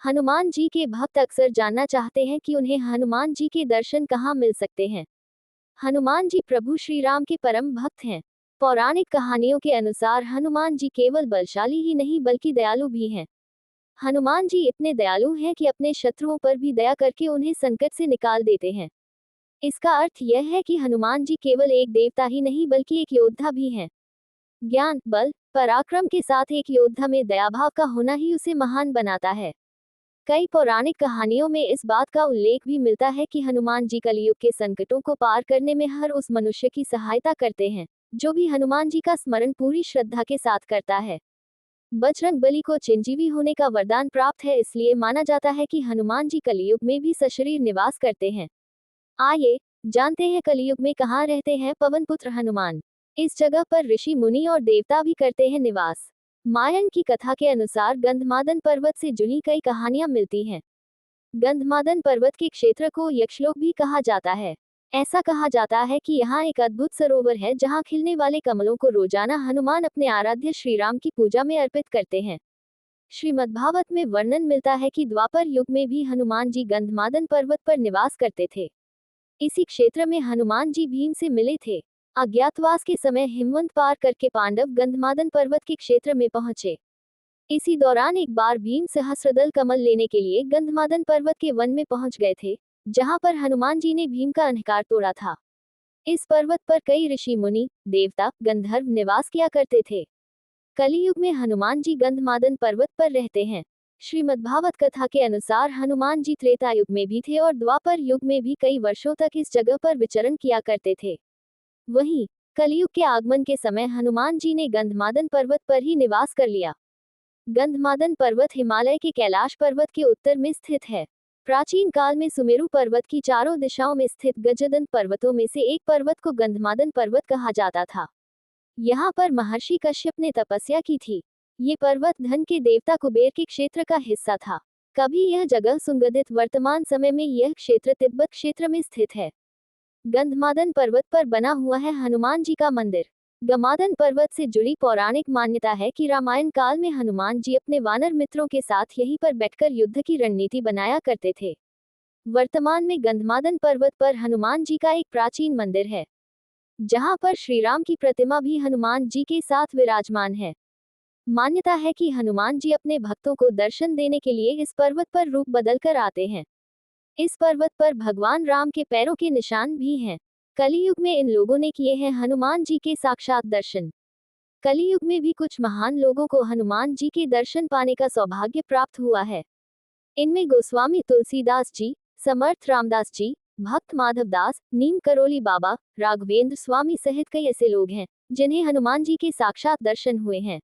हनुमान जी के भक्त अक्सर जानना चाहते हैं कि उन्हें हनुमान जी के दर्शन कहाँ मिल सकते हैं। हनुमान जी प्रभु श्री राम के परम भक्त हैं। पौराणिक कहानियों के अनुसार हनुमान जी केवल बलशाली ही नहीं बल्कि दयालु भी हैं। हनुमान जी इतने दयालु हैं कि अपने शत्रुओं पर भी दया करके उन्हें संकट से निकाल देते हैं। इसका अर्थ यह है कि हनुमान जी केवल एक देवता ही नहीं बल्कि एक योद्धा भी हैं। ज्ञान, बल, पराक्रम के साथ एक योद्धा में दयाभाव का होना ही उसे महान बनाता है। कई पौराणिक कहानियों में इस बात का उल्लेख भी मिलता है कि हनुमान जी कलयुग के संकटों को पार करने में हर उस मनुष्य की सहायता करते हैं जो भी हनुमान जी का स्मरण पूरी श्रद्धा के साथ करता है। बजरंगबली को चिरंजीवी होने का वरदान प्राप्त है, इसलिए माना जाता है कि हनुमान जी कलयुग में भी सशरीर निवास करते हैं। आइए जानते हैं कलयुग में कहाँ रहते हैं पवन पुत्र हनुमान। इस जगह पर ऋषि मुनि और देवता भी करते हैं निवास। मायन की कथा के अनुसार गंधमादन पर्वत से जुड़ी कई कहानियां मिलती हैं। गंधमादन पर्वत के क्षेत्र को यक्षलोक भी कहा जाता है। ऐसा कहा जाता है कि यहाँ एक अद्भुत सरोवर है जहाँ खिलने वाले कमलों को रोजाना हनुमान अपने आराध्य श्री राम की पूजा में अर्पित करते हैं। श्रीमद्भागवत में वर्णन मिलता है कि द्वापर युग में भी हनुमान जी गंधमादन पर्वत पर निवास करते थे। इसी क्षेत्र में हनुमान जी भीम से मिले थे। अज्ञातवास के समय हिमवंत पार करके पांडव गंधमादन पर्वत के क्षेत्र में पहुंचे। इसी दौरान एक बार भीम सहस्त्रदल कमल लेने के लिए गंधमादन पर्वत के वन में पहुंच गए थे, जहां पर हनुमान जी ने भीम का अहंकार तोड़ा था। इस पर्वत पर कई ऋषि मुनि, देवता, गंधर्व निवास किया करते थे। कलियुग में हनुमान जी गंधमादन पर्वत पर रहते हैं। श्रीमद्भागवत कथा के अनुसार हनुमान जी त्रेता युग में भी थे और द्वापर युग में भी कई वर्षों तक इस जगह पर विचरण किया करते थे। वहीं कलियुग के आगमन के समय हनुमान जी ने गंधमादन पर्वत पर ही निवास कर लिया। गंधमादन पर्वत हिमालय के कैलाश पर्वत के उत्तर में स्थित है। प्राचीन काल में सुमेरु पर्वत की चारों दिशाओं में स्थित गजदंत पर्वतों में से एक पर्वत को गंधमादन पर्वत कहा जाता था। यहाँ पर महर्षि कश्यप ने तपस्या की थी। ये पर्वत धन के देवता कुबेर के क्षेत्र का हिस्सा था। कभी यह जगह सुगंधित, वर्तमान समय में यह क्षेत्र तिब्बत क्षेत्र में स्थित है। गंधमादन पर्वत पर बना हुआ है हनुमान जी का मंदिर। गमादन पर्वत से जुड़ी पौराणिक मान्यता है कि रामायण काल में हनुमान जी अपने वानर मित्रों के साथ यहीं पर बैठकर युद्ध की रणनीति बनाया करते थे। वर्तमान में गंधमादन पर्वत पर हनुमान जी का एक प्राचीन मंदिर है, जहां पर श्री राम की प्रतिमा भी हनुमान जी के साथ विराजमान है। मान्यता है कि हनुमान जी अपने भक्तों को दर्शन देने के लिए इस पर्वत पर रूप बदलकर आते हैं। इस पर्वत पर भगवान राम के पैरों के निशान भी हैं। कलियुग में इन लोगों ने किए हैं हनुमान जी के साक्षात दर्शन। कलियुग में भी कुछ महान लोगों को हनुमान जी के दर्शन पाने का सौभाग्य प्राप्त हुआ है। इनमें गोस्वामी तुलसीदास जी, समर्थ रामदास जी, भक्त माधव दास, नीम करोली बाबा, राघवेंद्र स्वामी सहित कई ऐसे लोग हैं जिन्हें हनुमान जी के साक्षात दर्शन हुए हैं।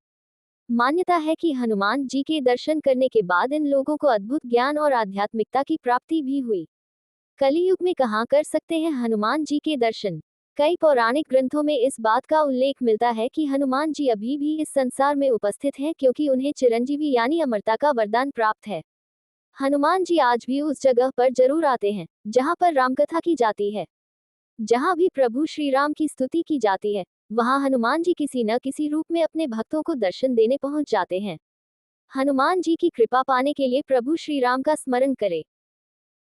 मान्यता है कि हनुमान जी के दर्शन करने के बाद इन लोगों को अद्भुत ज्ञान और आध्यात्मिकता की प्राप्ति भी हुई। कलियुग में कहाँ कर सकते हैं हनुमान जी के दर्शन? कई पौराणिक ग्रंथों में इस बात का उल्लेख मिलता है कि हनुमान जी अभी भी इस संसार में उपस्थित हैं क्योंकि उन्हें चिरंजीवी यानी अमरता का वरदान प्राप्त है। हनुमान जी आज भी उस जगह पर जरूर आते हैं जहाँ पर रामकथा की जाती है। जहाँ भी प्रभु श्री राम की स्तुति की जाती है, वहाँ हनुमान जी किसी न किसी रूप में अपने भक्तों को दर्शन देने पहुंच जाते हैं। हनुमान जी की कृपा पाने के लिए प्रभु श्री राम का स्मरण करें।